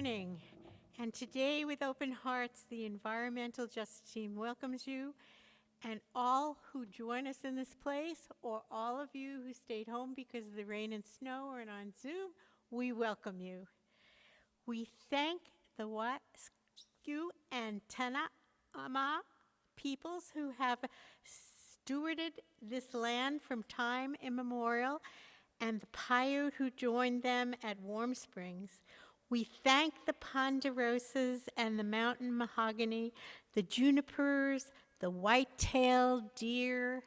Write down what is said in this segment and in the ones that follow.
morning, and today with open hearts, the Environmental Justice Team welcomes you and all who join us in this place, or all of you who stayed home because of the rain and snow or on Zoom, we welcome you. We thank the Wascu and Tanama peoples who have stewarded this land from time immemorial, and the Paiute who joined them at Warm Springs. We thank the ponderosas and the mountain mahogany, the junipers, the white-tailed deer,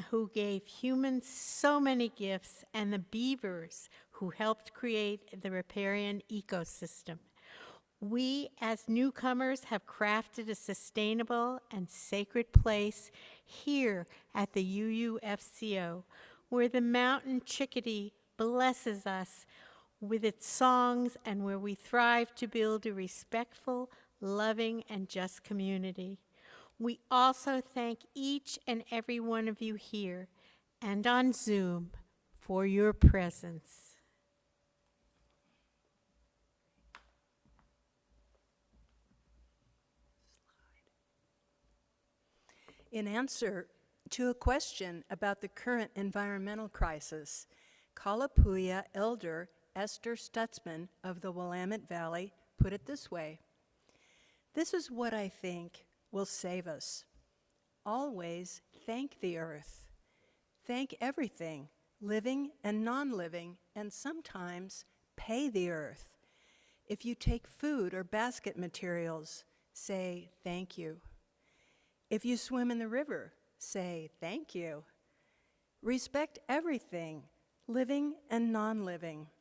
who gave humans so many gifts, and the beavers who helped create the riparian ecosystem. We, as newcomers, have crafted a sustainable and sacred place here at the UUFCO, where the mountain chickadee blesses us with its songs and where we thrive to build a respectful, loving, and just community. We also thank each and every one of you here and on Zoom for your presence. In answer to a question about the current environmental crisis, Kalapuya elder Esther Stutzman of the Willamette Valley put it this way: "This is what I think will save us. Always thank the earth. Thank everything, living and non-living, and sometimes pay the earth. If you take food or basket materials, say thank you. If you swim in the river, say thank you. Respect everything, living and non-living."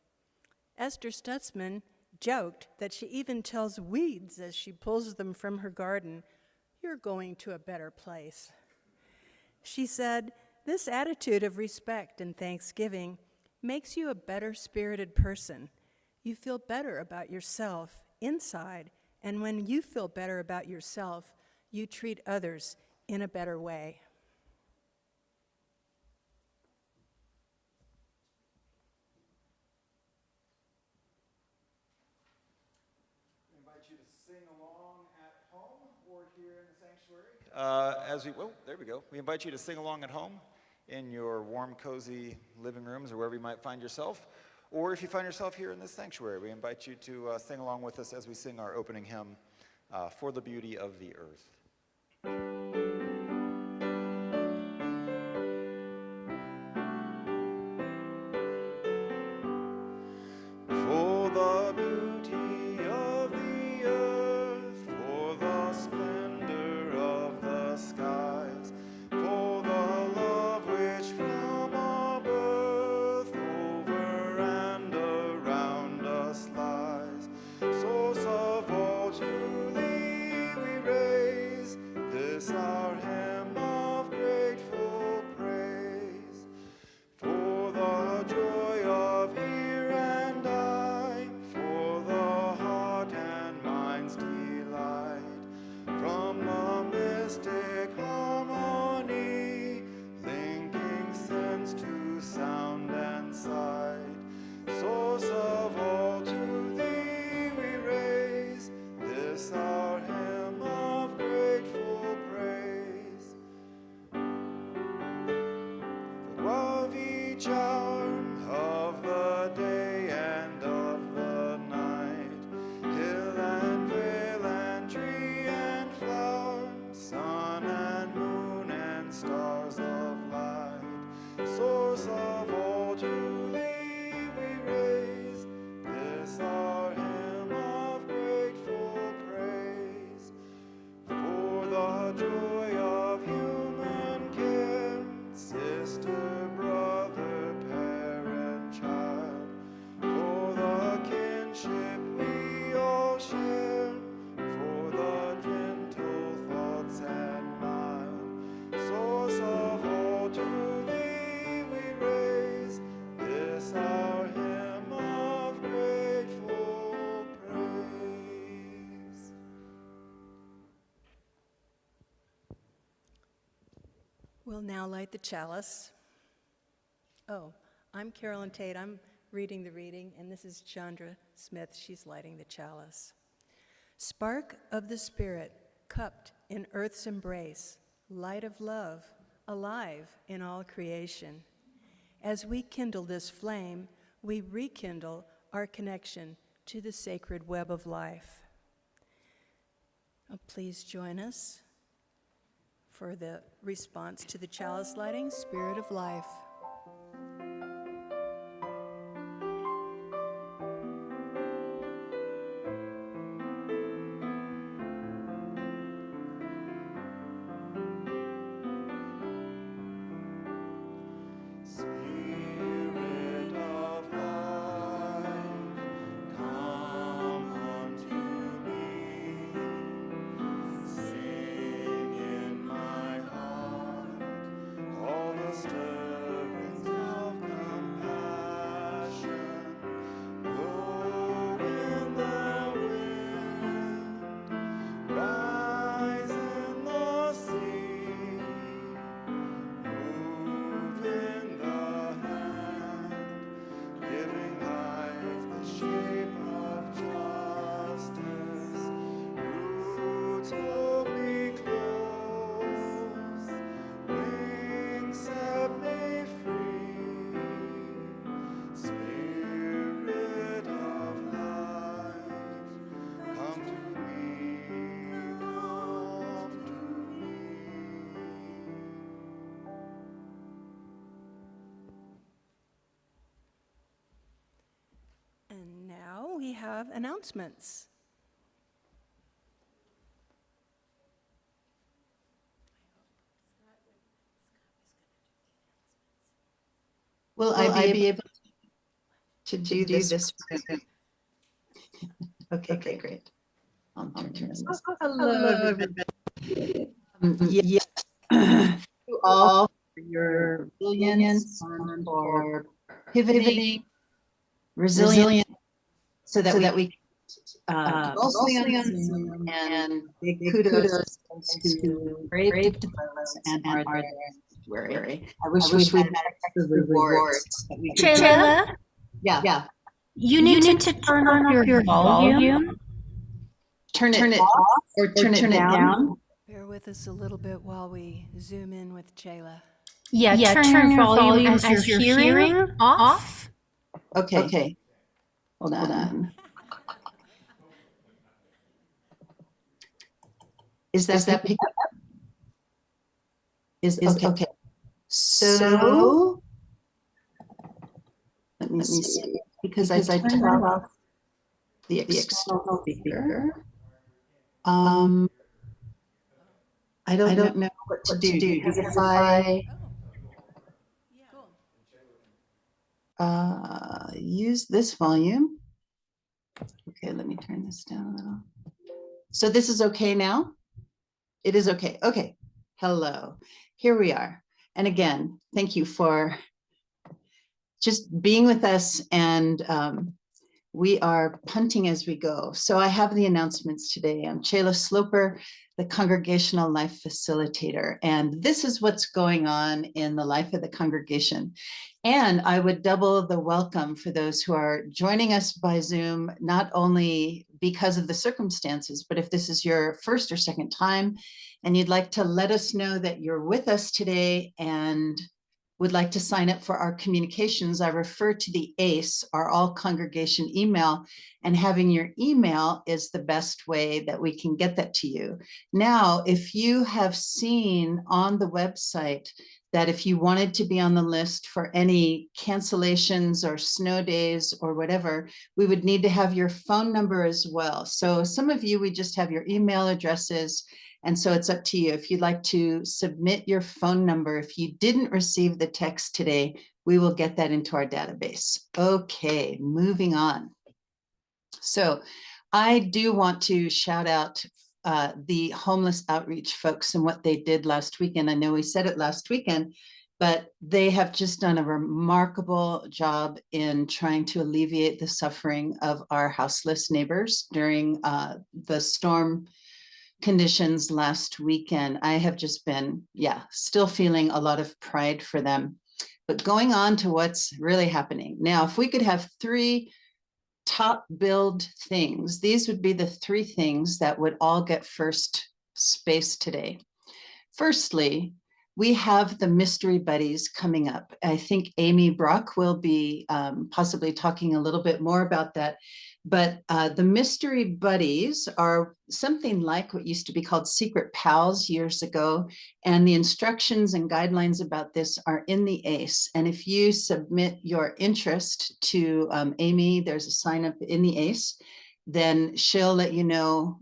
Esther Stutzman joked that she even tells weeds as she pulls them from her garden, "You're going to a better place." She said, "This attitude of respect and thanksgiving makes you a better-spirited person. You feel better about yourself inside, and when you feel better about yourself, you treat others in a better way." We invite you to sing along at home or here in the sanctuary. There we go. We invite you to sing along at home in your warm, cozy living rooms or wherever you might find yourself. Or if you find yourself here in this sanctuary, we invite you to sing along with us as we sing our opening hymn, "For the Beauty of the Earth." For the beauty of the earth, for the splendor of the skies, for the love which from our birth over and around us lies, source of all to thee we raise this our hymn of grateful praise. For the joy of here and I, for the heart and mind's delight, from the mystic harmony, linking sense to sound and sight, source of all to thee we raise this our hymn of grateful praise. For of each hour of the day and of the night, hill and vale and tree and flower, sun and moon and stars of light, source of all to thee we raise this our hymn of grateful praise. For the joy of human care, sister, brother, parent, child, for the kinship we all share, for the gentle thoughts and mild, source of all to thee we raise this our hymn of grateful praise. We'll now light the chalice. Oh, I'm Carolyn Tate. I'm reading the reading, and this is Chandra Smith. She's lighting the chalice. Spark of the Spirit, cupped in earth's embrace, light of love, alive in all creation. As we kindle this flame, we rekindle our connection to the sacred web of life. Please join us for the response to the chalice lighting, Spirit of Life. And now we have announcements. Will I be able to do this? Okay, great. I'll turn this. Hello, everybody. Yes, you all for your resilience and for pivoting, resilient, so that we mostly on Zoom, and big kudos to brave folks and are there. I wish we had extra rewards. Shayla, Yeah. you need to turn off your volume. Turn it off or turn it down. Bear with us a little bit while we zoom in with Chayla. Yeah, turn your volume as you're hearing off. Okay. Hold on. Is that pick up? Is okay. So let me see, because I turned off the external speaker. I don't know what to do, because if I use this volume, okay, let me turn this down a little. So this is okay now? It is okay. Okay. Hello. Here we are. And again, thank you for just being with us, and we are punting as we go. So I have the announcements today. I'm Chayla Sloper, the Congregational Life Facilitator, and this is what's going on in the life of the congregation. And I would double the welcome for those who are joining us by Zoom, not only because of the circumstances, but if this is your first or second time and you'd like to let us know that you're with us today and would like to sign up for our communications, I refer to the ACE, our all congregation email, and having your email is the best way that we can get that to you. Now, if you have seen on the website that if you wanted to be on the list for any cancellations or snow days or whatever, we would need to have your phone number as well. So some of you, we just have your email addresses. And so it's up to you. If you'd like to submit your phone number, if you didn't receive the text today, we will get that into our database. Okay, moving on. So I do want to shout out the homeless outreach folks and what they did last weekend. I know we said it last weekend, but they have just done a remarkable job in trying to alleviate the suffering of our houseless neighbors during the storm conditions last weekend. I have just been, still feeling a lot of pride for them. But going on to what's really happening. Now, if we could have 3 top billed things, these would be the 3 things that would all get first space today. Firstly, we have the Mystery Buddies coming up. I think Amy Brock will be possibly talking a little bit more about that. But the Mystery Buddies are something like what used to be called Secret Pals years ago. And the instructions and guidelines about this are in the ACE. And if you submit your interest to Amy, there's a sign up in the ACE, then she'll let you know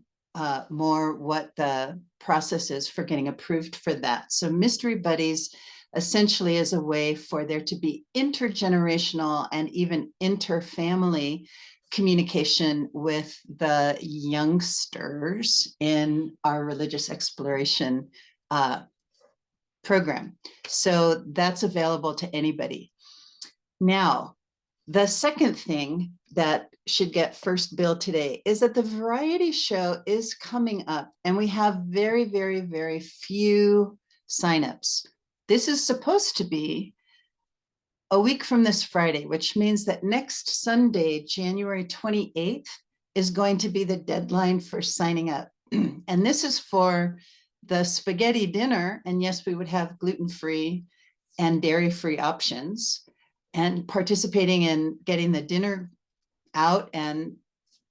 more what the process is for getting approved for that. So Mystery Buddies essentially is a way for there to be intergenerational and even interfamily communication with the youngsters in our religious exploration program. So that's available to anybody. Now, the second thing that should get first bill today is that the variety show is coming up and we have very, very, very few signups. This is supposed to be a week from this Friday, which means that next Sunday, January 28th, is going to be the deadline for signing up. And this is for the spaghetti dinner. And yes, we would have gluten-free and dairy-free options, and participating in getting the dinner out and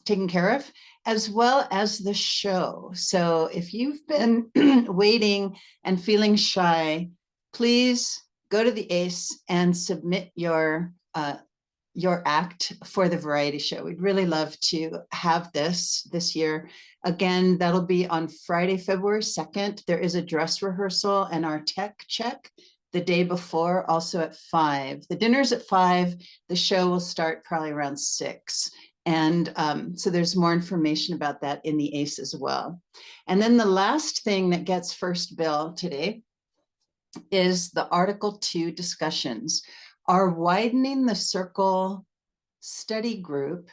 taken care of, as well as the show. So if you've been waiting and feeling shy, please go to the ACE and submit your act for the variety show. We'd really love to have this year. Again, that'll be on Friday, February 2nd. There is a dress rehearsal and our tech check the day before, also at 5. The dinner's at 5. The show will start probably around 6. And so there's more information about that in the ACE as well. And then the last thing that gets first bill today is the Article 2 discussions. Our Widening the Circle study group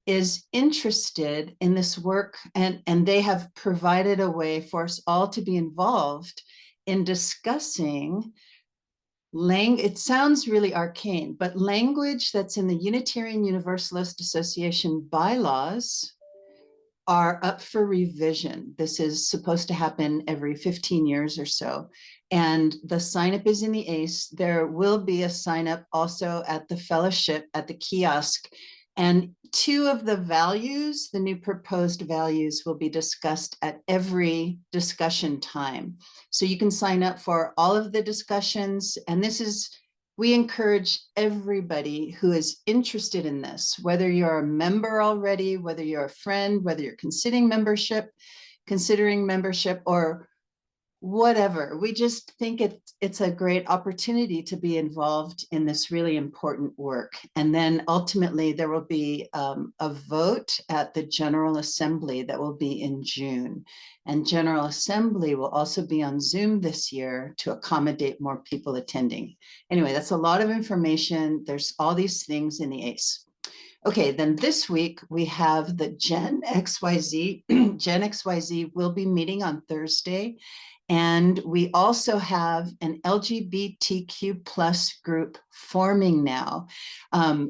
is interested in this work, and they have provided a way for us all to be involved in discussing it sounds really arcane, but language that's in the Unitarian Universalist Association bylaws are up for revision. This is supposed to happen every 15 years or so. And the sign up is in the ACE. There will be a sign up also at the fellowship at the kiosk. And 2 of the values, the new proposed values, will be discussed at every discussion time. So you can sign up for all of the discussions. And we encourage everybody who is interested in this, whether you're a member already, whether you're a friend, whether you're considering membership, or whatever. We just think it's a great opportunity to be involved in this really important work. And then ultimately there will be a vote at the General Assembly that will be in June. And General Assembly will also be on Zoom this year to accommodate more people attending. Anyway, that's a lot of information. There's all these things in the ACE. Okay, then this week we have the Gen XYZ. Gen XYZ will be meeting on Thursday. And we also have an LGBTQ plus group forming now.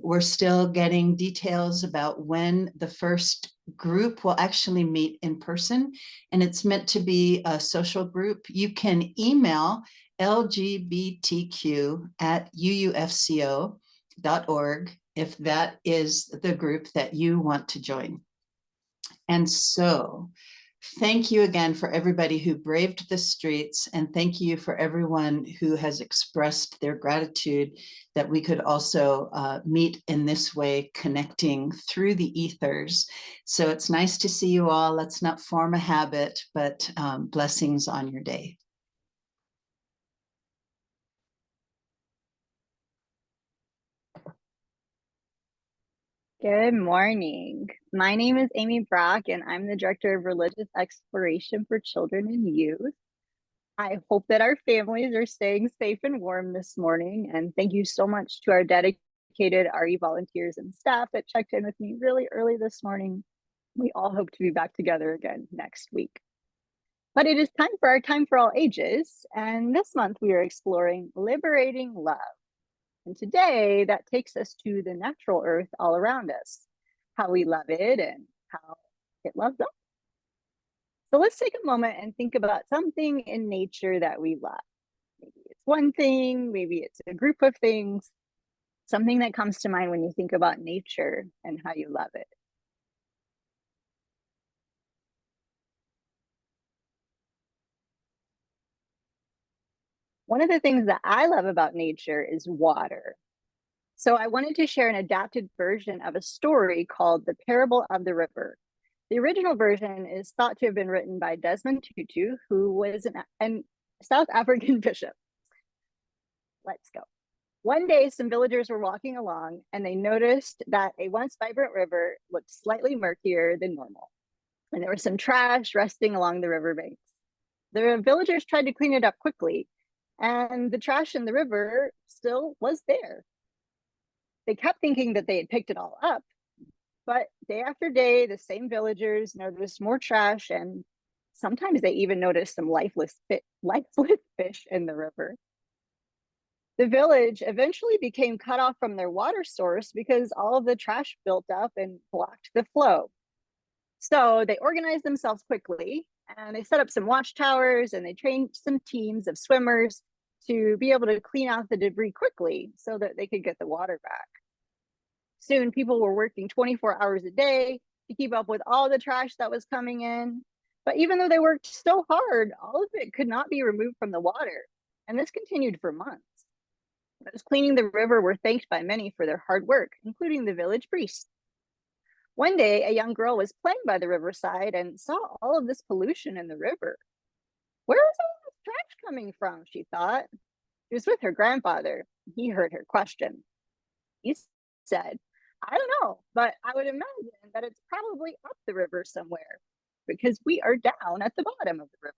We're still getting details about when the first group will actually meet in person, and it's meant to be a social group. You can email lgbtq@uufco.org if that is the group that you want to join. And so, thank you again for everybody who braved the streets, and thank you for everyone who has expressed their gratitude that we could also meet in this way, connecting through the ethers. So it's nice to see you all. Let's not form a habit, but blessings on your day. Good morning. My name is Amy Brock, and I'm the Director of Religious Exploration for Children and Youth. I hope that our families are staying safe and warm this morning, and thank you so much to our dedicated RE volunteers and staff that checked in with me really early this morning. We all hope to be back together again next week. But it is time for our Time for All Ages, and this month we are exploring liberating love. And today that takes us to the natural earth all around us, how we love it and how it loves us. So let's take a moment and think about something in nature that we love. Maybe it's one thing, maybe it's a group of things, something that comes to mind when you think about nature and how you love it. One of the things that I love about nature is water. So I wanted to share an adapted version of a story called The Parable of the River. The original version is thought to have been written by Desmond Tutu, who was an South African bishop. Let's go. One day, some villagers were walking along and they noticed that a once vibrant river looked slightly murkier than normal. And there was some trash resting along the riverbanks. The villagers tried to clean it up quickly, and the trash in the river still was there. They kept thinking that they had picked it all up, but day after day, the same villagers noticed more trash, and sometimes they even noticed some lifeless fish in the river. The village eventually became cut off from their water source because all of the trash built up and blocked the flow. So they organized themselves quickly and they set up some watchtowers and they trained some teams of swimmers to be able to clean out the debris quickly so that they could get the water back. Soon people were working 24 hours a day to keep up with all the trash that was coming in. But even though they worked so hard, all of it could not be removed from the water. And this continued for months. Those cleaning the river were thanked by many for their hard work, including the village priest. One day, a young girl was playing by the riverside and saw all of this pollution in the river. Where is all this trash coming from? She thought. She was with her grandfather. He heard her question. He said, I don't know, but I would imagine that it's probably up the river somewhere because we are down at the bottom of the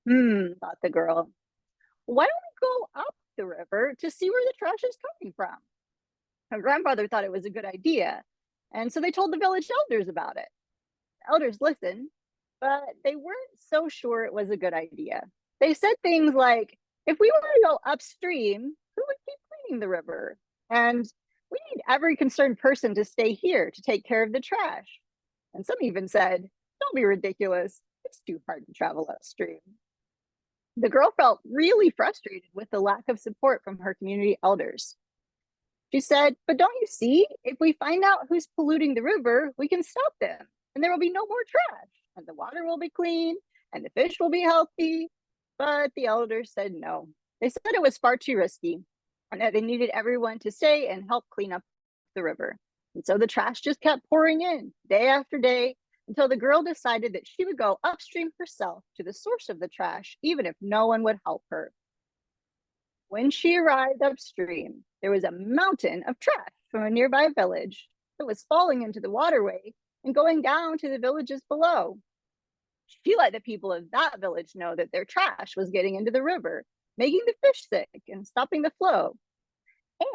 river. Thought the girl. Why don't we go up the river to see where the trash is coming from? Her grandfather thought it was a good idea, and so they told the village elders about it. The elders listened, but they weren't so sure it was a good idea. They said things like, if we were to go upstream, who would keep cleaning the river? And we need every concerned person to stay here to take care of the trash. And some even said, don't be ridiculous. It's too hard to travel upstream. The girl felt really frustrated with the lack of support from her community elders. She said, but don't you see? If we find out who's polluting the river, we can stop them and there will be no more trash and the water will be clean and the fish will be healthy. But the elders said no. They said it was far too risky and that they needed everyone to stay and help clean up the river. And so the trash just kept pouring in day after day until the girl decided that she would go upstream herself to the source of the trash, even if no one would help her. When she arrived upstream, there was a mountain of trash from a nearby village that was falling into the waterway and going down to the villages below. She let the people of that village know that their trash was getting into the river, making the fish sick and stopping the flow.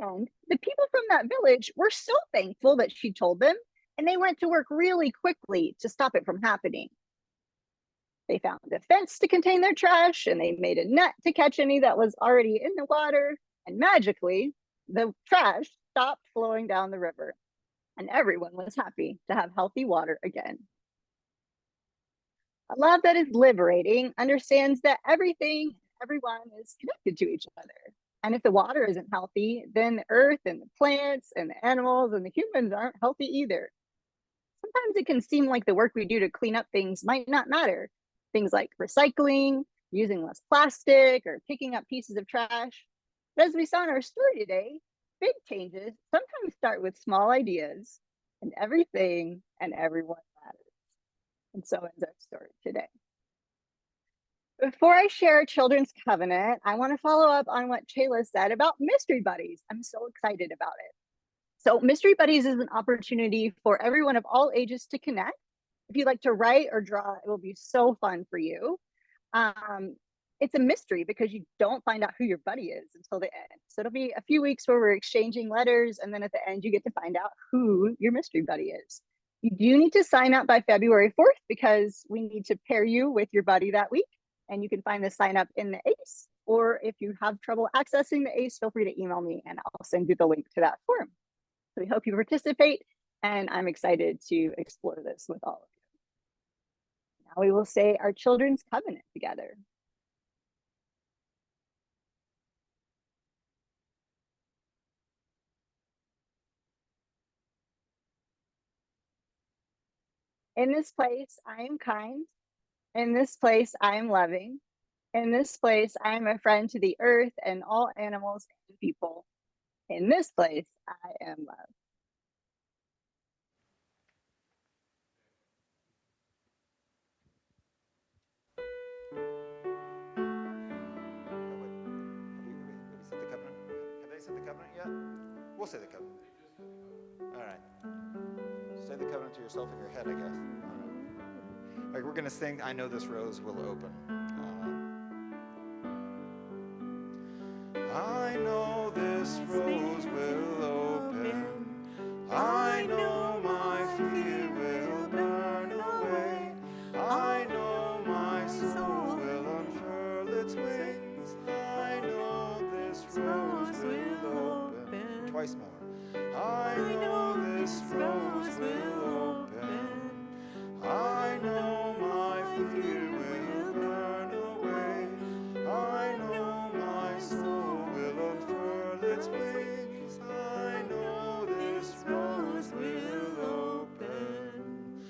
And the people from that village were so thankful that she told them, and they went to work really quickly to stop it from happening. They found a fence to contain their trash, and they made a net to catch any that was already in the water, and magically, the trash stopped flowing down the river, and everyone was happy to have healthy water again. A love that is liberating understands that everything, everyone is connected to each other. And if the water isn't healthy, then the earth and the plants and the animals and the humans aren't healthy either. Sometimes it can seem like the work we do to clean up things might not matter. Things like recycling, using less plastic, or picking up pieces of trash. But as we saw in our story today, big changes sometimes start with small ideas, and everything and everyone matters. And so ends our story today. Before I share Children's Covenant, I want to follow up on what Chayla said about Mystery Buddies. I'm so excited about it. So Mystery Buddies is an opportunity for everyone of all ages to connect. If you like to write or draw, it will be so fun for you. It's a mystery because you don't find out who your buddy is until the end. So it'll be a few weeks where we're exchanging letters, and then at the end, you get to find out who your mystery buddy is. You do need to sign up by February 4th because we need to pair you with your buddy that week. And you can find the sign up in the ACE or if you have trouble accessing the ACE, feel free to email me and I'll send you the link to that forum. So we hope you participate, and I'm excited to explore this with all of you. Now we will say our children's covenant together. In this place, I am kind. In this place, I am loving. In this place, I am a friend to the earth and all animals and people. In this place, I am love. Have we said the covenant? Have they said the covenant yet? We'll say the covenant. All right. Say the covenant to yourself in your head, I guess. All right, we're going to sing I Know This Rose Will Open. I know this rose will open. I know my fear will burn away. I know my soul will unfurl its wings. I know this rose will open. Twice more. I know this rose will open. I know my fear will burn away. I know my soul will unfurl its wings. I know this rose will open.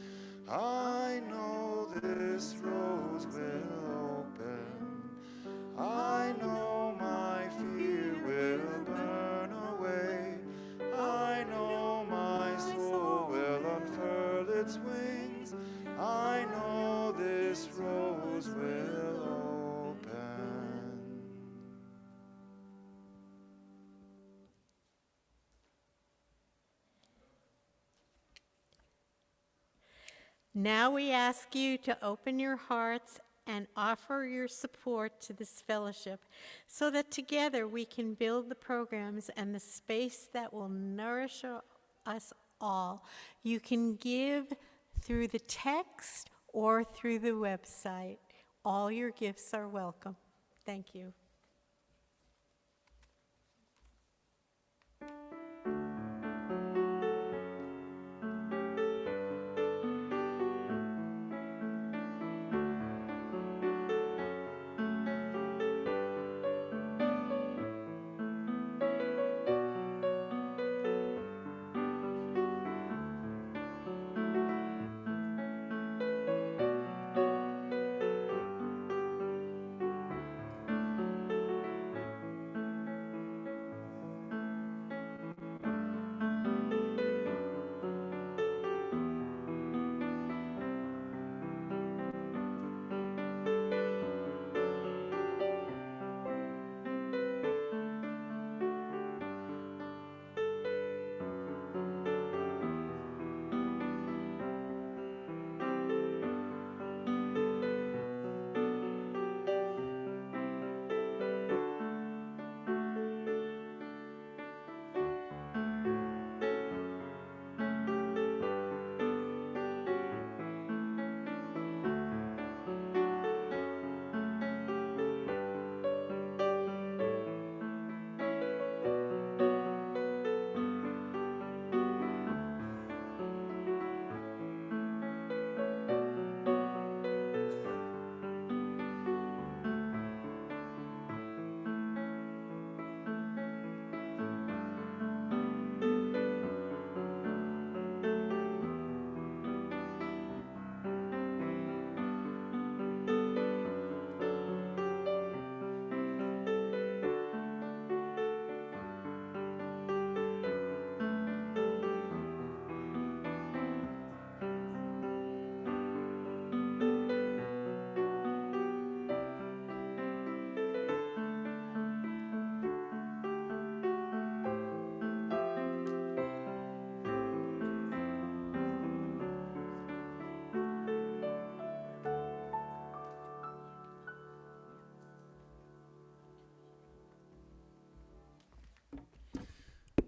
I know this rose will open. I know my fear will burn away. I know my soul will unfurl its wings. I know this rose will open. Now we ask you to open your hearts and offer your support to this fellowship so that together we can build the programs and the space that will nourish us all. You can give through the text or through the website. All your gifts are welcome. Thank you.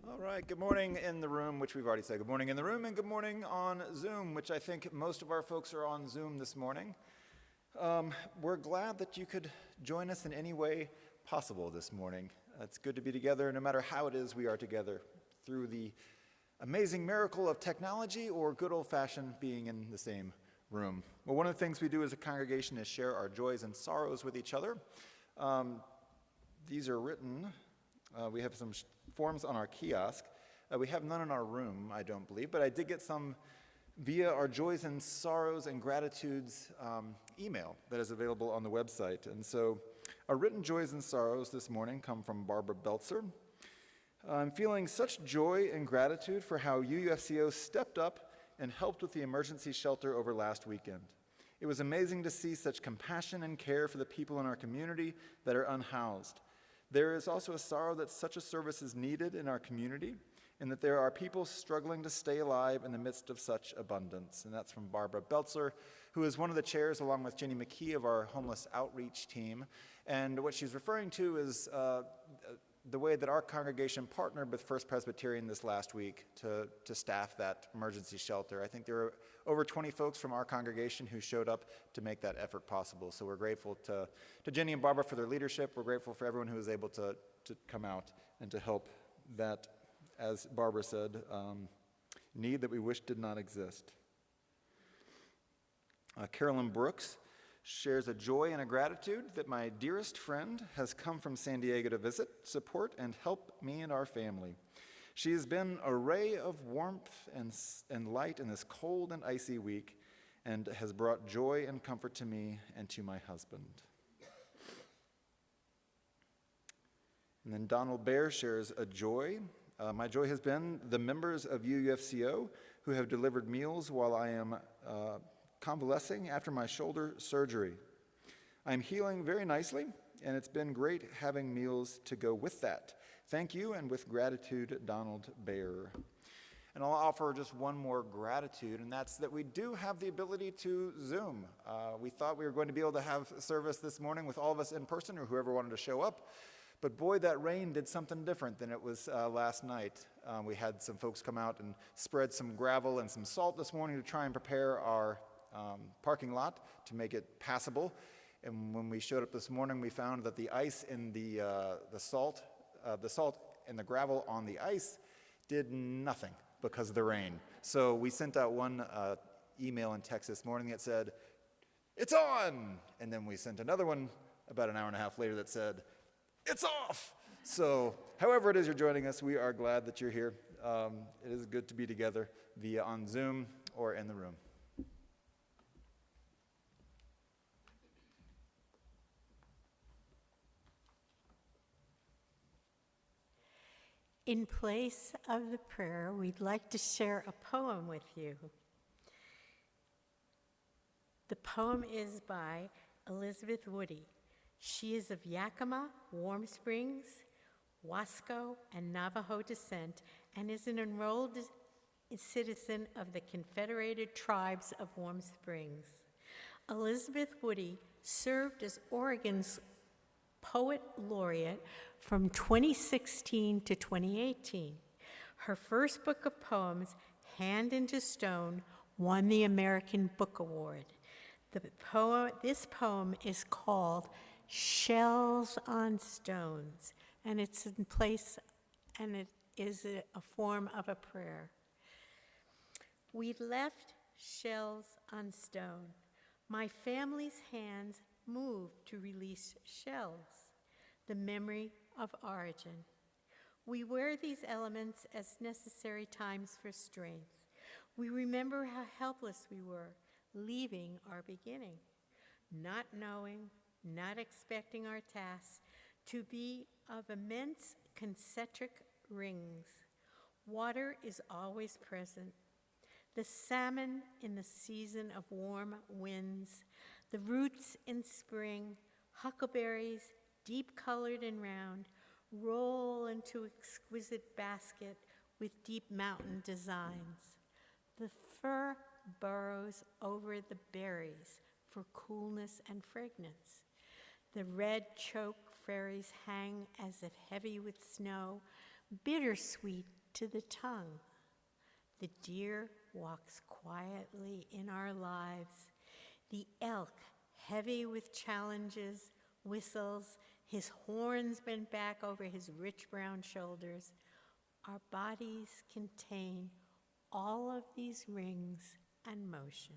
All right, good morning in the room, which we've already said. Good morning in the room and good morning on Zoom, which I think most of our folks are on Zoom this morning. We're glad that you could join us in any way possible this morning. It's good to be together, no matter how it is we are together, through the amazing miracle of technology or good old-fashioned being in the same room. Well, one of the things we do as a congregation is share our joys and sorrows with each other. These are written, we have some forms on our kiosk. We have none in our room, I don't believe, but I did get some via our Joys and Sorrows and Gratitudes email that is available on the website. And so our written joys and sorrows this morning come from Barbara Beltzer. I'm feeling such joy and gratitude for how UUFCO stepped up and helped with the emergency shelter over last weekend. It was amazing to see such compassion and care for the people in our community that are unhoused. There is also a sorrow that such a service is needed in our community, and that there are people struggling to stay alive in the midst of such abundance. And that's from Barbara Beltzer, who is one of the chairs, along with Jenny McKee, of our homeless outreach team. And what she's referring to is the way that our congregation partnered with First Presbyterian this last week to staff that emergency shelter. I think there were over 20 folks from our congregation who showed up to make that effort possible. So we're grateful to Jenny and Barbara for their leadership. We're grateful for everyone who was able to come out and to help that, as Barbara said, need that we wish did not exist. Carolyn Brooks shares a joy and a gratitude that my dearest friend has come from San Diego to visit, support, and help me and our family. She has been a ray of warmth and light in this cold and icy week, and has brought joy and comfort to me and to my husband. And then Donald Baer shares a joy. My joy has been the members of UUFCO who have delivered meals while I am convalescing after my shoulder surgery. I'm healing very nicely, and it's been great having meals to go with that. Thank you, and with gratitude, Donald Baer. And I'll offer just one more gratitude, and that's that we do have the ability to Zoom. We thought we were going to be able to have service this morning with all of us in person, or whoever wanted to show up. But boy, that rain did something different than it was last night. We had some folks come out and spread some gravel and some salt this morning to try and prepare our parking lot to make it passable. And when we showed up this morning, we found that the ice in the salt and the gravel on the ice did nothing because of the rain. So we sent out one email and text this morning that said, "It's on!" And then we sent another one about an hour and a half later that said, "It's off!" So however it is you're joining us, we are glad that you're here. It is good to be together via on Zoom or in the room. In place of the prayer, we'd like to share a poem with you. The poem is by Elizabeth Woody. She is of Yakima, Warm Springs, Wasco, and Navajo descent, and is an enrolled citizen of the Confederated Tribes of Warm Springs. Elizabeth Woody served as Oregon's Poet Laureate from 2016 to 2018. Her first book of poems, Hand into Stone, won the American Book Award. This poem is called Shells on Stones, and it's in place, and it is a form of a prayer. We left shells on stone. My family's hands moved to release shells, the memory of origin. We wear these elements as necessary times for strength. We remember how helpless we were, leaving our beginning, not knowing, not expecting our tasks to be of immense concentric rings. Water is always present. The salmon in the season of warm winds, the roots in spring, huckleberries, deep-colored and round, roll into exquisite basket with deep mountain designs. The fir burrows over the berries for coolness and fragrance. The red choke fairies hang as if heavy with snow, bittersweet to the tongue. The deer walks quietly in our lives. The elk, heavy with challenges, whistles, his horns bent back over his rich brown shoulders. Our bodies contain all of these rings and motion.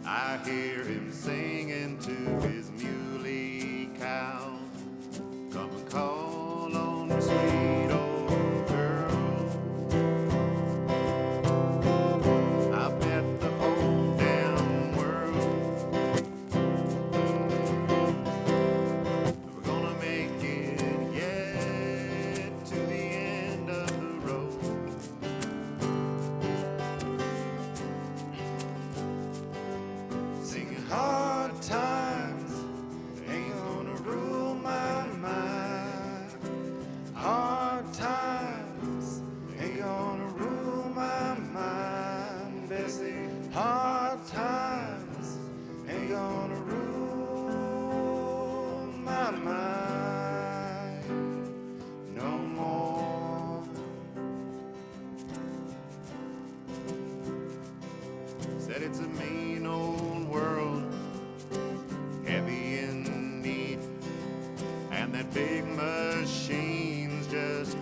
I hear him singing to his muley cow. Come and call on the sweet old girl. I bet the whole damn world we're gonna make it yet to the end of the road. Singing hard times ain't gonna rule my mind. Hard times ain't gonna rule my mind, Bessie. Hard times ain't gonna rule my mind no more. Said it's a mean old world, heavy in need, and that big machine's just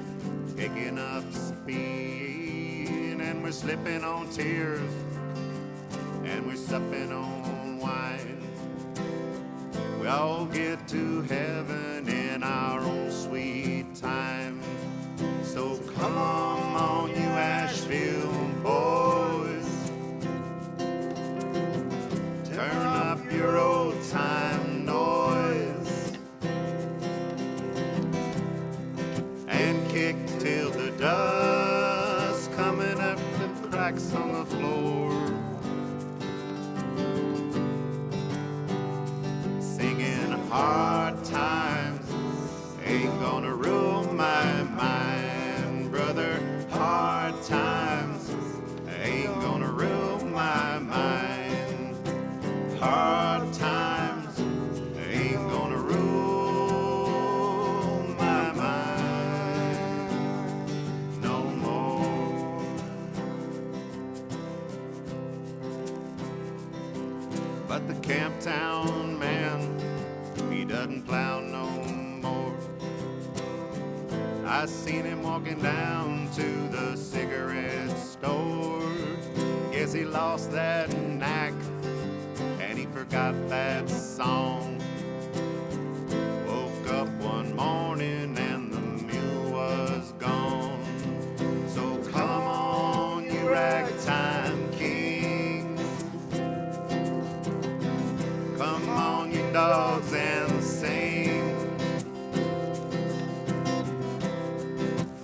picking up speed, and we're slipping on tears, and we're supping on wine. We all get to heaven in our own sweet time. So come on, you Asheville boys, turn up your old time noise and kick till the dust coming up the cracks on the floor. Singing hard times ain't gonna rule my mind, brother. Hard times ain't gonna rule my mind. Hard times ain't gonna rule my mind no more. But the Camptown man, he doesn't plow no more. I seen him walking down to the cigarette store. Guess he lost that knack and he forgot that song. Woke up one morning and the mule was gone. So come on, you ragtime kings, come on, you dogs, and sing,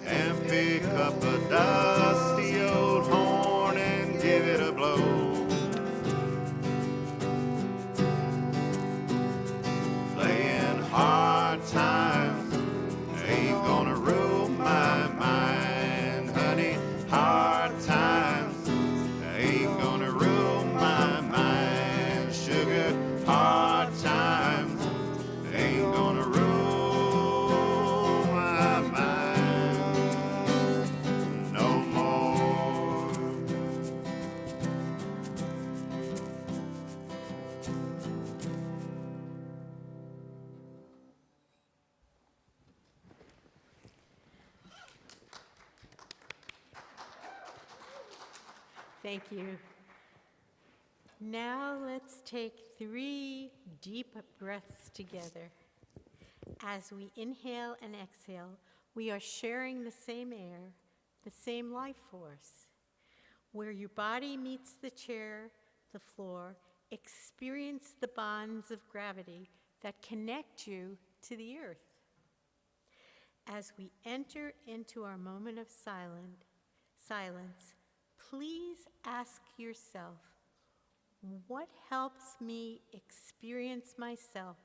and pick up a dusty old horn and give it a blow. Playing hard times ain't gonna rule my mind, honey. Hard times ain't gonna rule my mind, sugar. Hard times ain't gonna rule my mind no more. Thank you. Now let's take 3 deep breaths together. As we inhale and exhale, we are sharing the same air, the same life force. Where your body meets the chair, the floor, experience the bonds of gravity that connect you to the earth. As we enter into our moment of silence, please ask yourself, what helps me experience myself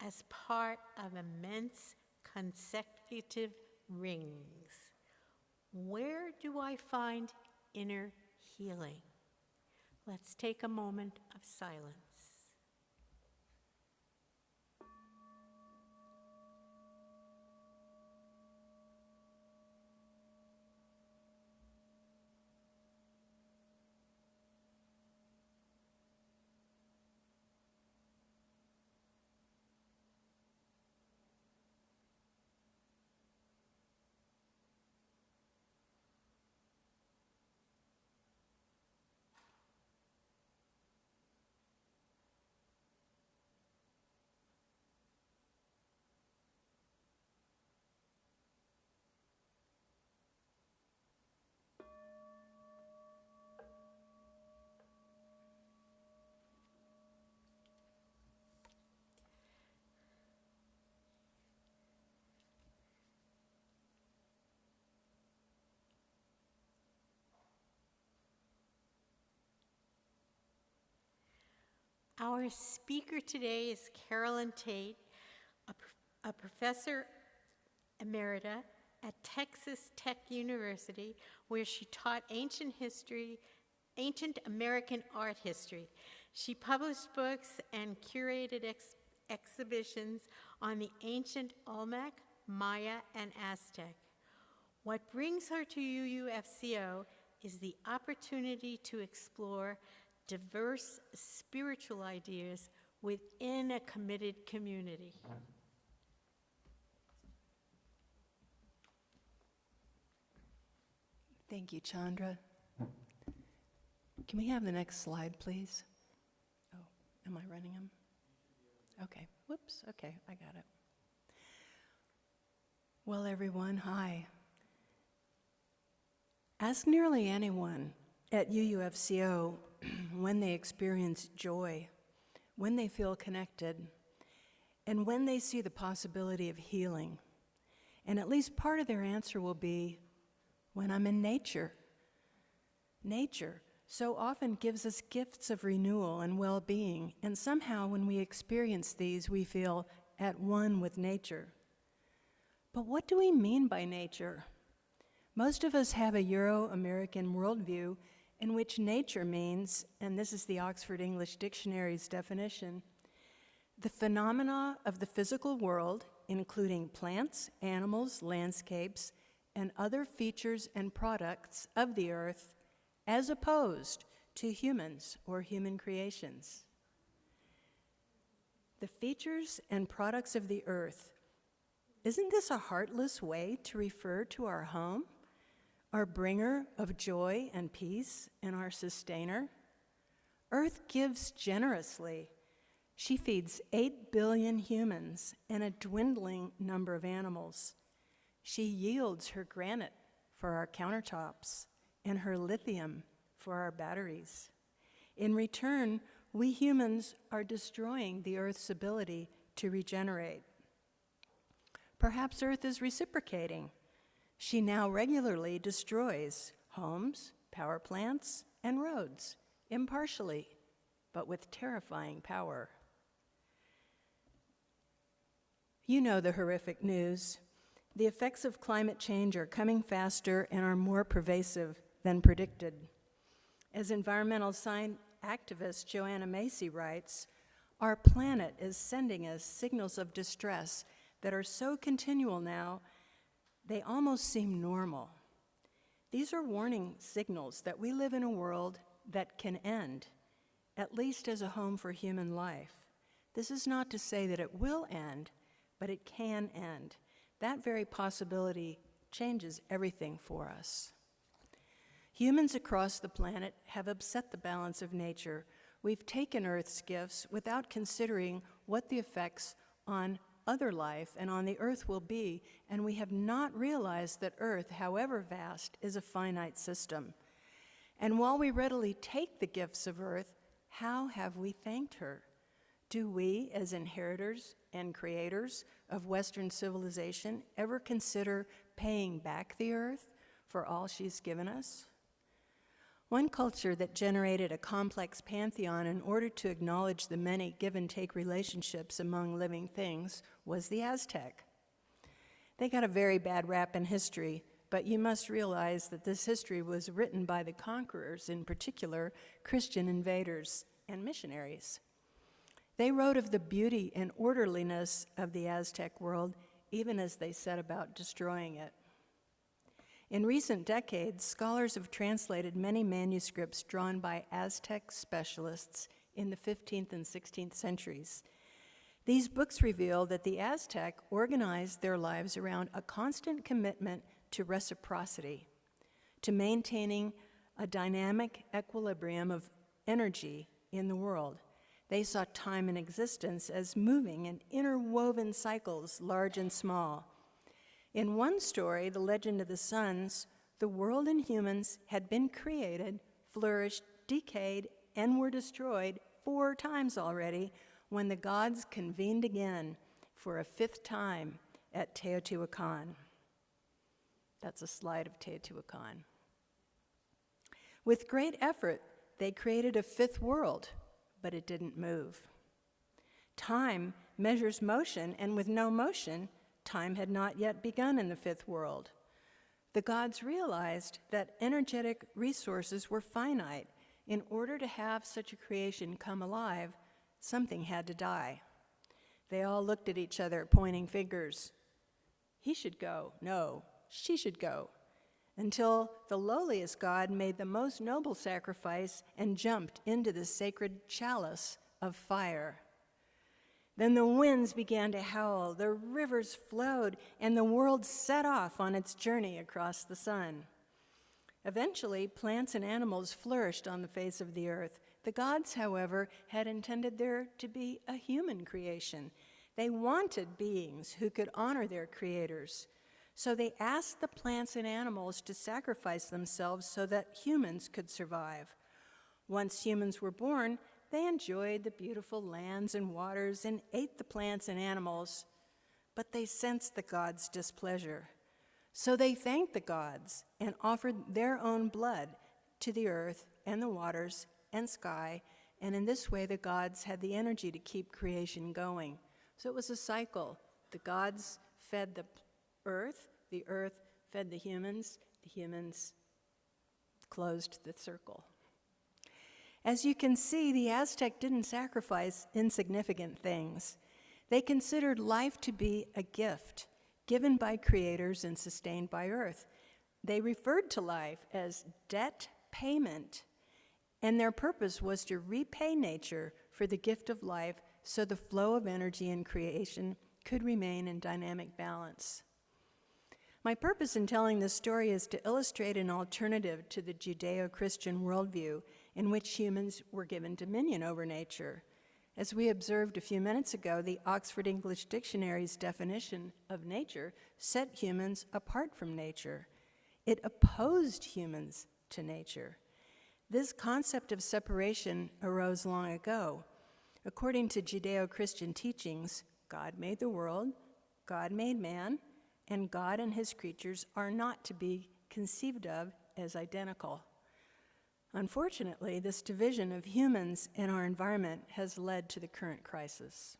as part of immense consecutive rings? Where do I find inner healing? Let's take a moment of silence. Our speaker today is Carolyn Tate, a professor emerita at Texas Tech University, where she taught ancient American art history. She published books and curated exhibitions on the ancient Olmec, Maya, and Aztec. What brings her to UUFCO is the opportunity to explore diverse spiritual ideas within a committed community. Thank you, Chandra. Can we have the next slide, please? Oh, am I running them? Okay, whoops, okay, I got it. Well, everyone, hi. Ask nearly anyone at UUFCO when they experience joy, when they feel connected, and when they see the possibility of healing. And at least part of their answer will be, when I'm in nature. Nature so often gives us gifts of renewal and well-being, and somehow when we experience these, we feel at one with nature. But what do we mean by nature? Most of us have a Euro-American worldview in which nature means, and this is the Oxford English Dictionary's definition, the phenomena of the physical world, including plants, animals, landscapes, and other features and products of the earth, as opposed to humans or human creations. The features and products of the earth. Isn't this a heartless way to refer to our home, our bringer of joy and peace, and our sustainer? Earth gives generously. She feeds 8 billion humans and a dwindling number of animals. She yields her granite for our countertops and her lithium for our batteries. In return, we humans are destroying the Earth's ability to regenerate. Perhaps Earth is reciprocating. She now regularly destroys homes, power plants, and roads, impartially, but with terrifying power. You know the horrific news. The effects of climate change are coming faster and are more pervasive than predicted. As environmental science activist Joanna Macy writes, our planet is sending us signals of distress that are so continual now, they almost seem normal. These are warning signals that we live in a world that can end, at least as a home for human life. This is not to say that it will end, but it can end. That very possibility changes everything for us. Humans across the planet have upset the balance of nature. We've taken Earth's gifts without considering what the effects on other life and on the Earth will be, and we have not realized that Earth, however vast, is a finite system. And while we readily take the gifts of Earth, how have we thanked her? Do we, as inheritors and creators of Western civilization, ever consider paying back the earth for all she's given us? One culture that generated a complex pantheon in order to acknowledge the many give-and-take relationships among living things was the Aztec. They got a very bad rap in history, but you must realize that this history was written by the conquerors, in particular Christian invaders and missionaries. They wrote of the beauty and orderliness of the Aztec world, even as they set about destroying it. In recent decades, scholars have translated many manuscripts drawn by Aztec specialists in the 15th and 16th centuries. These books reveal that the Aztec organized their lives around a constant commitment to reciprocity, to maintaining a dynamic equilibrium of energy in the world. They saw time and existence as moving in interwoven cycles, large and small. In one story, The Legend of the Suns, the world and humans had been created, flourished, decayed, and were destroyed 4 times already when the gods convened again for a 5th time at Teotihuacan. That's a slide of Teotihuacan. With great effort, they created a 5th world, but it didn't move. Time measures motion, and with no motion, time had not yet begun in the 5th world. The gods realized that energetic resources were finite. In order to have such a creation come alive, something had to die. They all looked at each other, pointing fingers. He should go. No, she should go. Until the lowliest god made the most noble sacrifice and jumped into the sacred chalice of fire. Then the winds began to howl, the rivers flowed, and the world set off on its journey across the sun. Eventually, plants and animals flourished on the face of the earth. The gods, however, had intended there to be a human creation. They wanted beings who could honor their creators. So they asked the plants and animals to sacrifice themselves so that humans could survive. Once humans were born, they enjoyed the beautiful lands and waters and ate the plants and animals, but they sensed the gods' displeasure. So they thanked the gods and offered their own blood to the earth and the waters and sky, and in this way the gods had the energy to keep creation going. So it was a cycle. The gods fed the earth fed the humans closed the circle. As you can see, the Aztec didn't sacrifice insignificant things. They considered life to be a gift given by creators and sustained by earth. They referred to life as debt payment, and their purpose was to repay nature for the gift of life so the flow of energy in creation could remain in dynamic balance. My purpose in telling this story is to illustrate an alternative to the Judeo-Christian worldview in which humans were given dominion over nature. As we observed a few minutes ago, the Oxford English Dictionary's definition of nature set humans apart from nature. It opposed humans to nature. This concept of separation arose long ago. According to Judeo-Christian teachings, God made the world, God made man, and God and his creatures are not to be conceived of as identical. Unfortunately, this division of humans and our environment has led to the current crisis.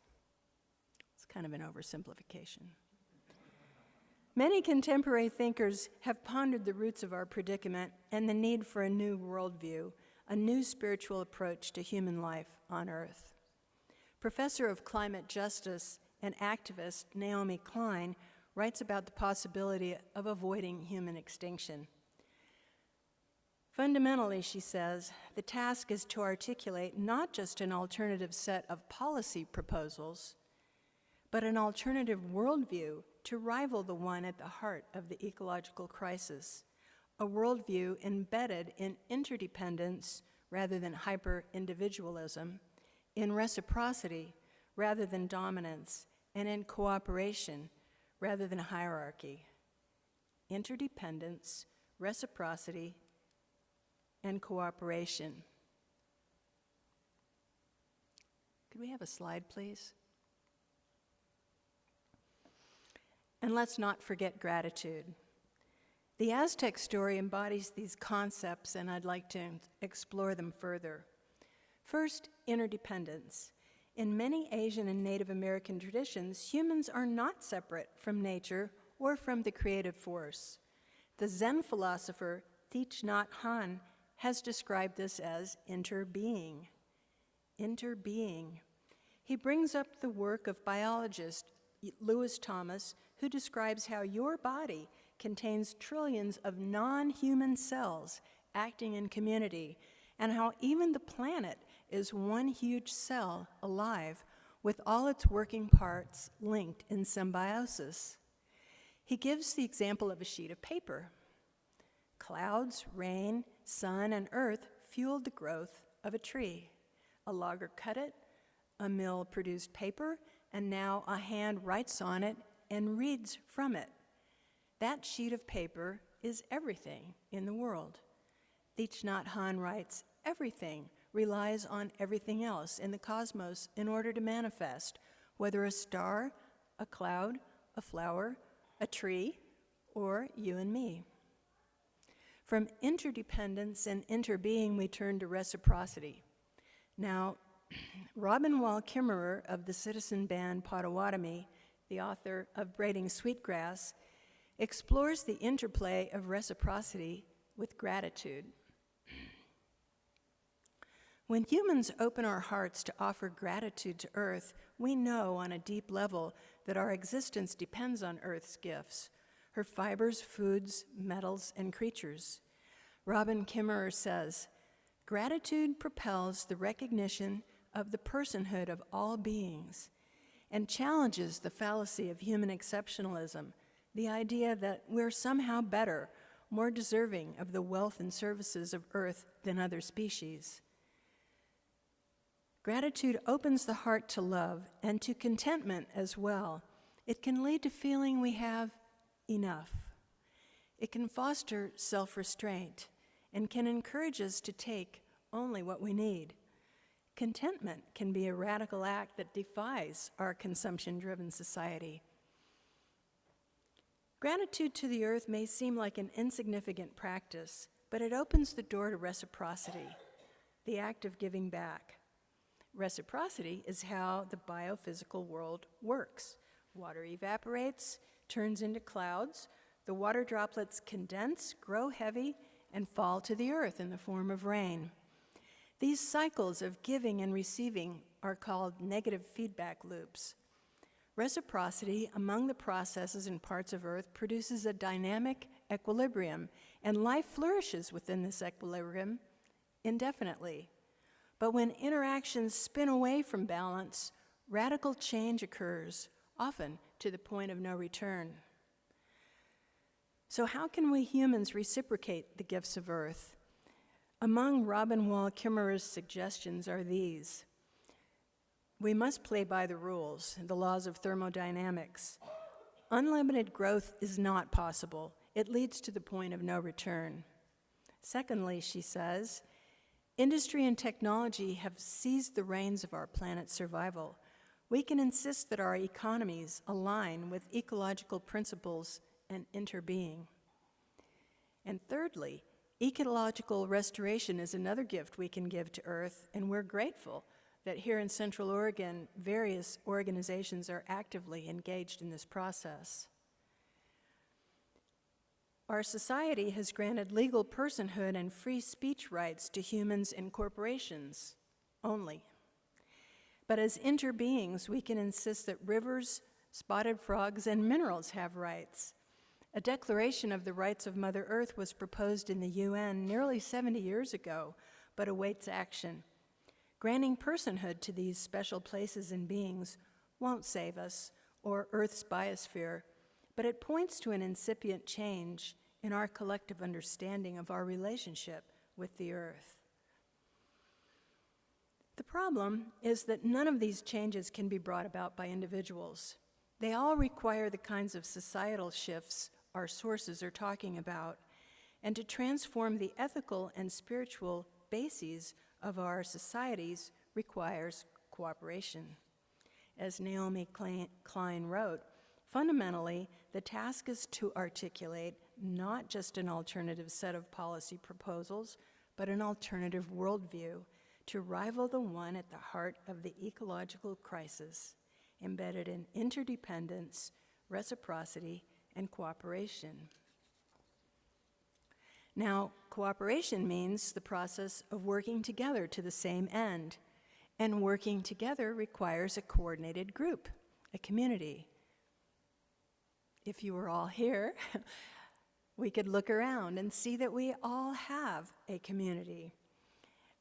It's kind of an oversimplification. Many contemporary thinkers have pondered the roots of our predicament and the need for a new worldview, a new spiritual approach to human life on Earth. Professor of climate justice and activist Naomi Klein writes about the possibility of avoiding human extinction. Fundamentally, she says, the task is to articulate not just an alternative set of policy proposals, but an alternative worldview to rival the one at the heart of the ecological crisis, a worldview embedded in interdependence rather than hyper-individualism, in reciprocity rather than dominance, and in cooperation rather than hierarchy. Interdependence, reciprocity, and cooperation. Could we have a slide, please? And let's not forget gratitude. The Aztec story embodies these concepts, and I'd like to explore them further. First, interdependence. In many Asian and Native American traditions, humans are not separate from nature or from the creative force. The Zen philosopher Thich Nhat Hanh has described this as interbeing. Interbeing. He brings up the work of biologist Lewis Thomas, who describes how your body contains trillions of non-human cells acting in community, and how even the planet is one huge cell alive with all its working parts linked in symbiosis. He gives the example of a sheet of paper. Clouds, rain, sun, and earth fueled the growth of a tree. A logger cut it, a mill produced paper, and now a hand writes on it and reads from it. That sheet of paper is everything in the world. Thich Nhat Hanh writes, everything relies on everything else in the cosmos in order to manifest, whether a star, a cloud, a flower, a tree, or you and me. From interdependence and interbeing, we turn to reciprocity. Now, Robin Wall Kimmerer of the citizen band Potawatomi, the author of Braiding Sweetgrass, explores the interplay of reciprocity with gratitude. When humans open our hearts to offer gratitude to Earth, we know on a deep level that our existence depends on Earth's gifts, her fibers, foods, metals, and creatures. Robin Kimmerer says, gratitude propels the recognition of the personhood of all beings and challenges the fallacy of human exceptionalism, the idea that we're somehow better, more deserving of the wealth and services of Earth than other species. Gratitude opens the heart to love and to contentment as well. It can lead to feeling we have enough. It can foster self-restraint and can encourage us to take only what we need. Contentment can be a radical act that defies our consumption-driven society. Gratitude to the earth may seem like an insignificant practice, but it opens the door to reciprocity, the act of giving back. Reciprocity is how the biophysical world works. Water evaporates, turns into clouds. The water droplets condense, grow heavy, and fall to the earth in the form of rain. These cycles of giving and receiving are called negative feedback loops. Reciprocity among the processes and parts of Earth produces a dynamic equilibrium, and life flourishes within this equilibrium indefinitely. But when interactions spin away from balance, radical change occurs, often to the point of no return. So how can we humans reciprocate the gifts of Earth? Among Robin Wall Kimmerer's suggestions are these. We must play by the rules, the laws of thermodynamics. Unlimited growth is not possible. It leads to the point of no return. Secondly, she says, industry and technology have seized the reins of our planet's survival. We can insist that our economies align with ecological principles and interbeing. And thirdly, ecological restoration is another gift we can give to Earth, and we're grateful that here in Central Oregon, various organizations are actively engaged in this process. Our society has granted legal personhood and free speech rights to humans and corporations only. But as interbeings, we can insist that rivers, spotted frogs, and minerals have rights. A declaration of the rights of Mother Earth was proposed in the UN nearly 70 years ago, but awaits action. Granting personhood to these special places and beings won't save us or Earth's biosphere, but it points to an incipient change in our collective understanding of our relationship with the Earth. The problem is that none of these changes can be brought about by individuals. They all require the kinds of societal shifts our sources are talking about, and to transform the ethical and spiritual bases of our societies requires cooperation. As Naomi Klein wrote, fundamentally, the task is to articulate not just an alternative set of policy proposals, but an alternative worldview to rival the one at the heart of the ecological crisis, embedded in interdependence, reciprocity, and cooperation. Now, cooperation means the process of working together to the same end, and working together requires a coordinated group, a community. If you were all here, we could look around and see that we all have a community.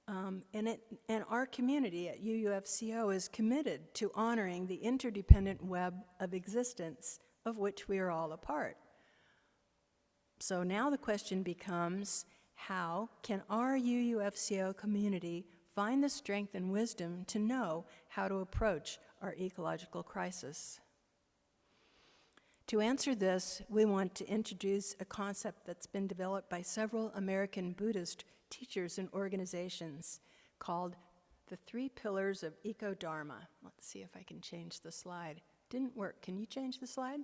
And our community at UUFCO is committed to honoring the interdependent web of existence of which we are all a part. So now the question becomes, how can our UUFCO community find the strength and wisdom to know how to approach our ecological crisis? To answer this, we want to introduce a concept that's been developed by several American Buddhist teachers and organizations called the 3 Pillars of Eco-Dharma. Let's see if I can change the slide. Didn't work. Can you change the slide?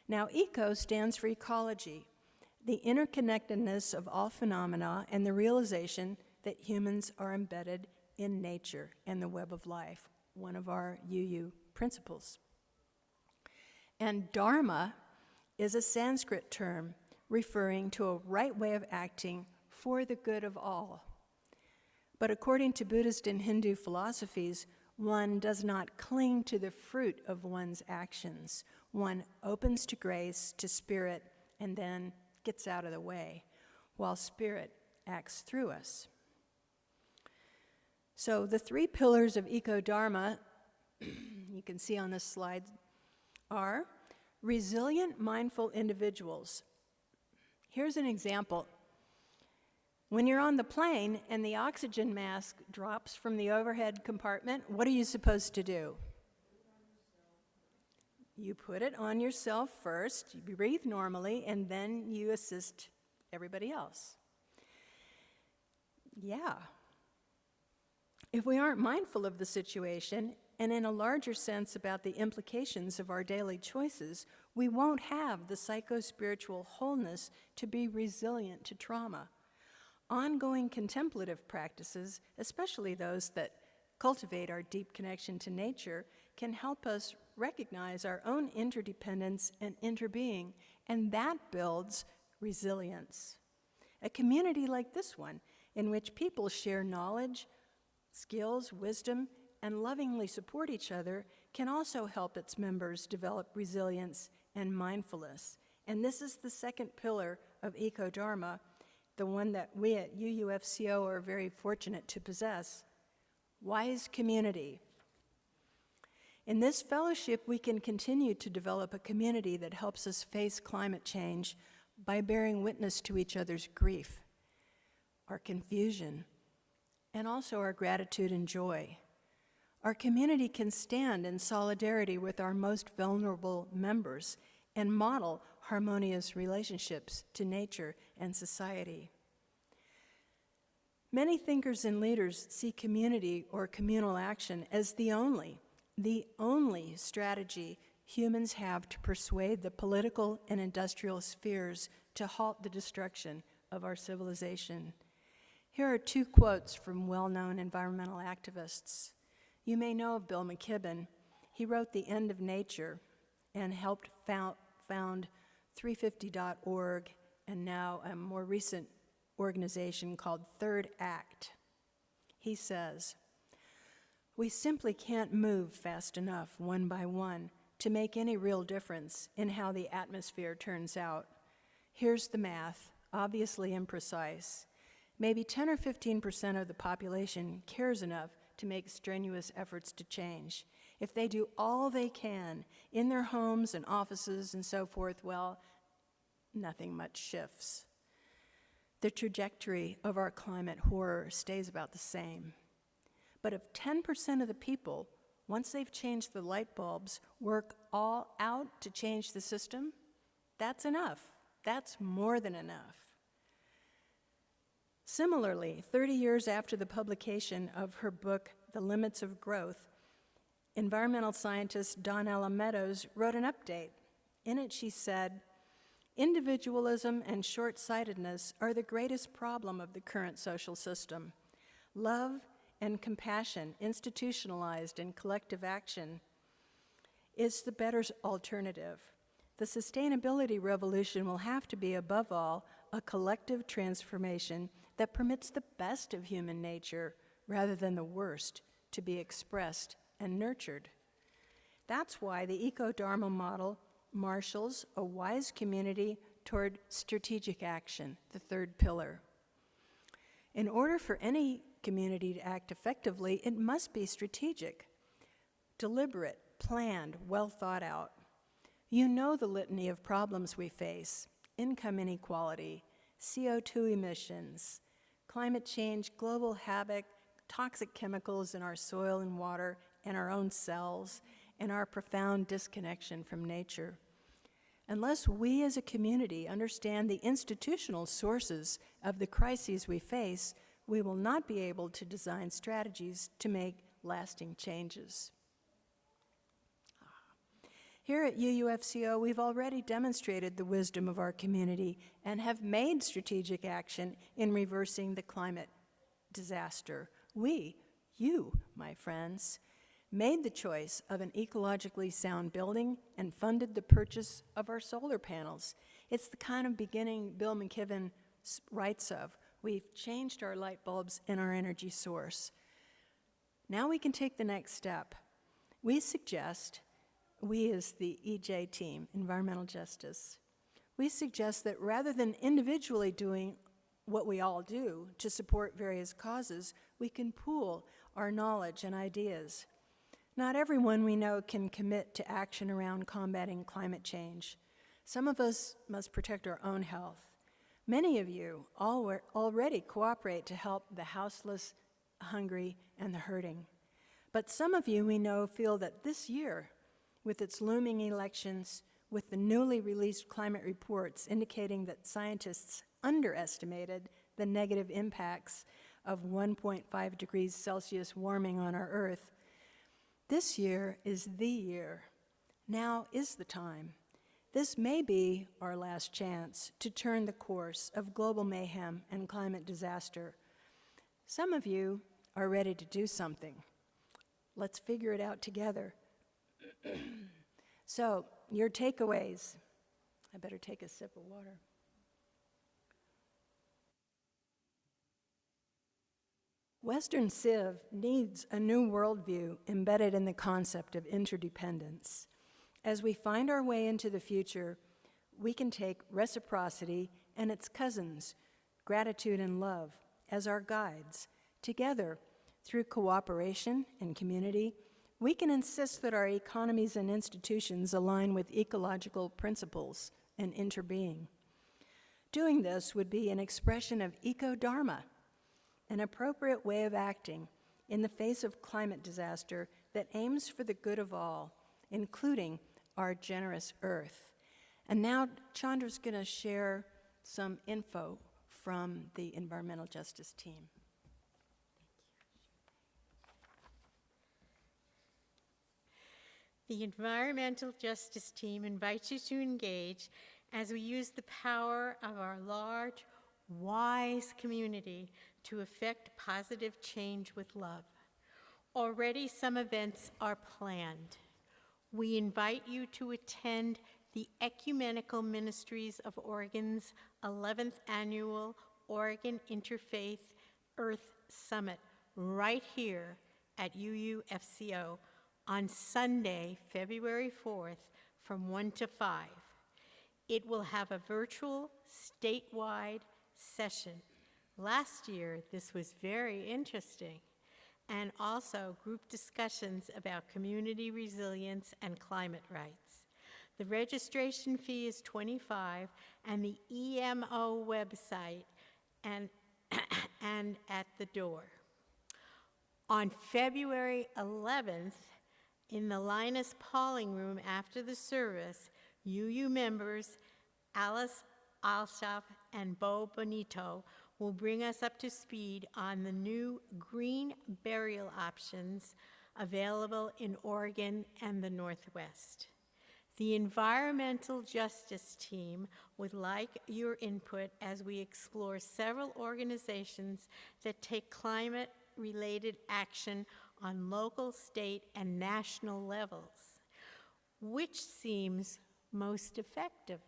Now, eco stands for ecology, the interconnectedness of all phenomena and the realization that humans are embedded in nature and the web of life, one of our UU principles. And dharma is a Sanskrit term referring to a right way of acting for the good of all. But according to Buddhist and Hindu philosophies, one does not cling to the fruit of one's actions. One opens to grace, to spirit, and then gets out of the way, while spirit acts through us. So the 3 pillars of eco-dharma, you can see on this slide, are resilient, mindful individuals. Here's an example. When you're on the plane and the oxygen mask drops from the overhead compartment, what are you supposed to do? You put it on yourself first, you breathe normally, and then you assist everybody else. Yeah. If we aren't mindful of the situation, and in a larger sense about the implications of our daily choices, we won't have the psycho-spiritual wholeness to be resilient to trauma. Ongoing contemplative practices, especially those that cultivate our deep connection to nature, can help us recognize our own interdependence and interbeing, and that builds resilience. A community like this one, in which people share knowledge, skills, wisdom, and lovingly support each other, can also help its members develop resilience and mindfulness. And this is the 2nd pillar of Eco-Dharma, the one that we at UUFCO are very fortunate to possess: wise community. In this fellowship, we can continue to develop a community that helps us face climate change by bearing witness to each other's grief, our confusion, and also our gratitude and joy. Our community can stand in solidarity with our most vulnerable members and model harmonious relationships to nature and society. Many thinkers and leaders see community or communal action as the only strategy humans have to persuade the political and industrial spheres to halt the destruction of our civilization. Here are 2 quotes from well-known environmental activists. You may know of Bill McKibben. He wrote The End of Nature and helped found 350.org and now a more recent organization called Third Act. He says, "We simply can't move fast enough, one by one, to make any real difference in how the atmosphere turns out. Here's the math, obviously imprecise. Maybe 10 or 15% of the population cares enough to make strenuous efforts to change. If they do all they can in their homes and offices and so forth, well, nothing much shifts. The trajectory of our climate horror stays about the same. But if 10% of the people, once they've changed the light bulbs, work all out to change the system, that's enough. That's more than enough." Similarly, 30 years after the publication of her book, the limits of growth, environmental scientist Donnella Meadows wrote an update. In it, she said, "Individualism and short-sightedness are the greatest problem of the current social system. Love and compassion, institutionalized in collective action, is the better alternative. The sustainability revolution will have to be, above all, a collective transformation that permits the best of human nature rather than the worst to be expressed and nurtured." That's why the Eco-Dharma model marshals a wise community toward strategic action, the third pillar. In order for any community to act effectively, it must be strategic, deliberate, planned, well thought out. You know the litany of problems we face: income inequality, CO2 emissions, climate change, global havoc, toxic chemicals in our soil and water and our own cells, and our profound disconnection from nature. Unless we as a community understand the institutional sources of the crises we face, we will not be able to design strategies to make lasting changes. Here at UUFCO, we've already demonstrated the wisdom of our community and have made strategic action in reversing the climate disaster. We, you, my friends, made the choice of an ecologically sound building and funded the purchase of our solar panels. It's the kind of beginning Bill McKibben writes of. We've changed our light bulbs and our energy source. Now we can take the next step. We as the EJ team, Environmental Justice, we suggest that rather than individually doing what we all do to support various causes, we can pool our knowledge and ideas. Not everyone we know can commit to action around combating climate change. Some of us must protect our own health. Many of you already cooperate to help the houseless, hungry, and the hurting. But some of you we know feel that this year, with its looming elections, with the newly released climate reports indicating that scientists underestimated the negative impacts of 1.5 degrees Celsius warming on our Earth, this year is the year. Now is the time. This may be our last chance to turn the course of global mayhem and climate disaster. Some of you are ready to do something. Let's figure it out together. So, your takeaways. I better take a sip of water. Western Civ needs a new worldview embedded in the concept of interdependence. As we find our way into the future, we can take reciprocity and its cousins, gratitude and love, as our guides. Together, through cooperation and community, we can insist that our economies and institutions align with ecological principles and interbeing. Doing this would be an expression of eco-dharma, an appropriate way of acting in the face of climate disaster that aims for the good of all, including our generous Earth. And now Chandra's going to share some info from the Environmental Justice team. The Environmental Justice team invites you to engage as we use the power of our large, wise community to effect positive change with love. Already some events are planned. We invite you to attend the Ecumenical Ministries of Oregon's 11th Annual Oregon Interfaith Earth Summit right here at UUFCO on Sunday, February 4th from 1 to 5. It will have a virtual statewide session. Last year, this was very interesting, and also group discussions about community resilience and climate rights. The registration fee is $25, and the EMO website and at the door. On February 11th, in the Linus Pauling Room after the service, UU members Alice Alshoff and Bo Bonito will bring us up to speed on the new green burial options available in Oregon and the Northwest. The Environmental Justice Team would like your input as we explore several organizations that take climate-related action on local, state, and national levels. Which seems most effective?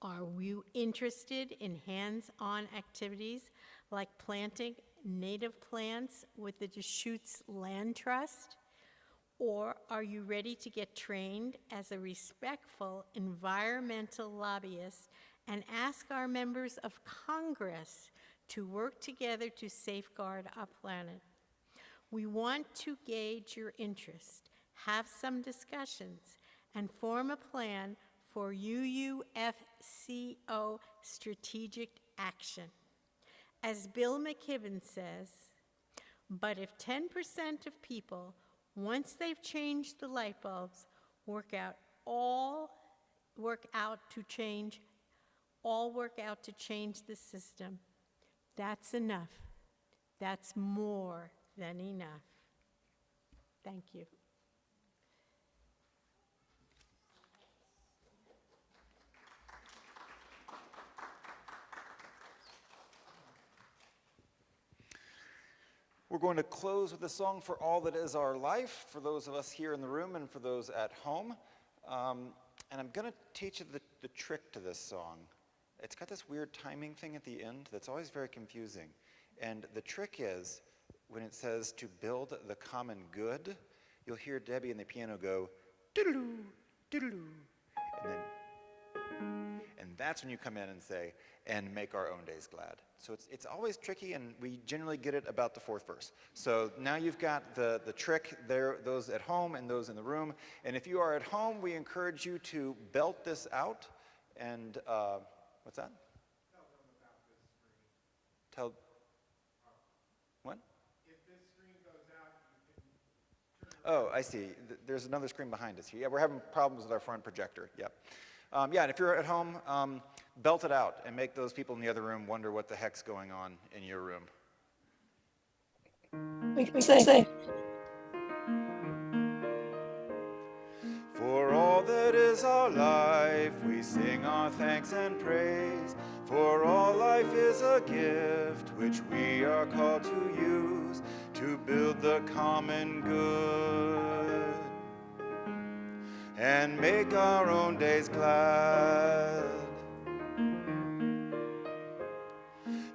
Are you interested in hands-on activities like planting native plants with the Deschutes Land Trust? Or are you ready to get trained as a respectful environmental lobbyist and ask our members of Congress to work together to safeguard our planet? We want to gauge your interest, have some discussions, and form a plan for UUFCO strategic action. As Bill McKibben says, but if 10% of people, once they've changed the light bulbs, work out to change the system, that's enough. That's more than enough. Thank you. We're going to close with a song for all that is our life, for those of us here in the room and for those at home. And I'm going to teach you the trick to this song. It's got this weird timing thing at the end that's always very confusing. And the trick is, when it says to build the common good, you'll hear Debbie and the piano go, doodaloo, doodaloo, and that's when you come in and say, and make our own days glad. So it's always tricky, and we generally get it about the fourth verse. So now you've got the trick there, those at home and those in the room. And if you are at home, we encourage you to belt this out. And what's that? Tell them about this screen. Tell, what? If this screen goes out, you can turn Oh, I see. There's another screen behind us here. Yeah, we're having problems with our front projector. Yep. Yeah, and if you're at home, belt it out and make those people in the other room wonder what the heck's going on in your room. We say. For all that is our life, we sing our thanks and praise. For all life is a gift which we are called to use to build the common good and make our own days glad.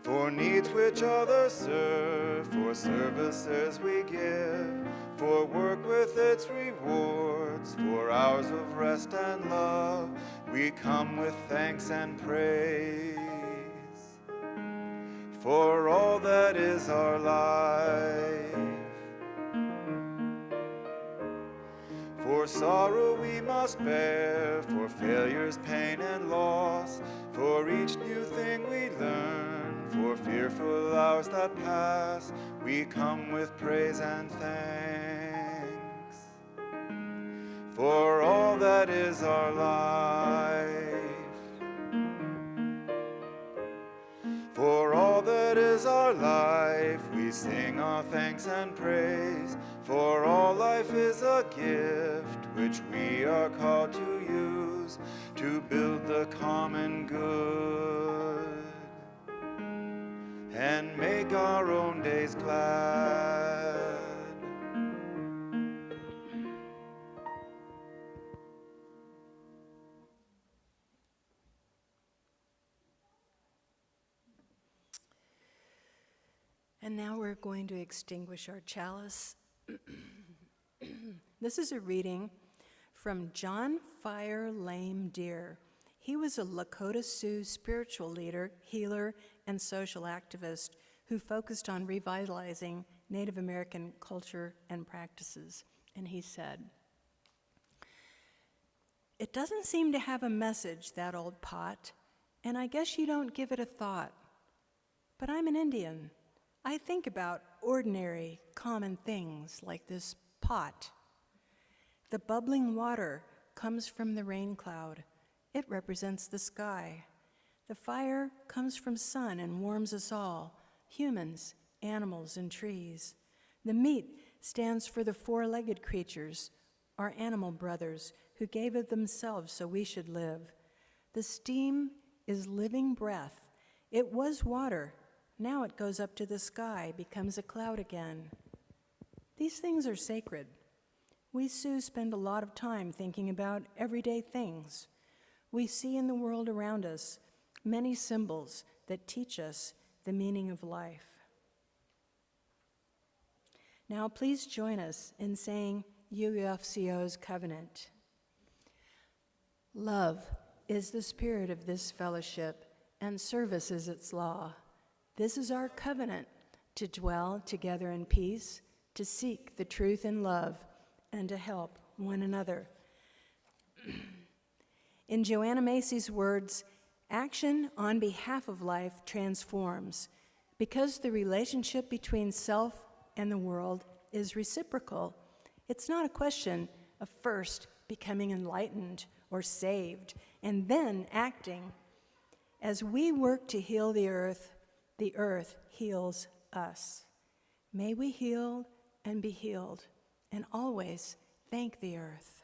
For needs which others serve, for services we give, for work with its rewards, for hours of rest and love, we come with thanks and praise. For all that is our life, for sorrow we must bear, for failures, pain, and loss, for each new thing we learn, for fearful hours that pass, we come with praise and thanks. For all that is our life, for all that is our life, we sing our thanks and praise. For all life is a gift which we are called to use to build the common good and make our own days glad. And now we're going to extinguish our chalice. This is a reading from John Fire Lame Deer. He was a Lakota Sioux spiritual leader, healer, and social activist who focused on revitalizing Native American culture and practices. And he said, "It doesn't seem to have a message, that old pot, and I guess you don't give it a thought. But I'm an Indian. I think about ordinary, common things like this pot. The bubbling water comes from the rain cloud. It represents the sky. The fire comes from sun and warms us all, humans, animals, and trees. The meat stands for the four-legged creatures, our animal brothers, who gave of themselves so we should live. The steam is living breath. It was water. Now it goes up to the sky, becomes a cloud again. These things are sacred. We Sioux spend a lot of time thinking about everyday things. We see in the world around us many symbols that teach us the meaning of life. Now please join us in saying UFCO's covenant. Love is the spirit of this fellowship, and service is its law. This is our covenant, to dwell together in peace, to seek the truth in love, and to help one another. In Joanna Macy's words, action on behalf of life transforms. Because the relationship between self and the world is reciprocal, it's not a question of first becoming enlightened or saved and then acting. As we work to heal the earth heals us. May we heal and be healed, and always thank the earth.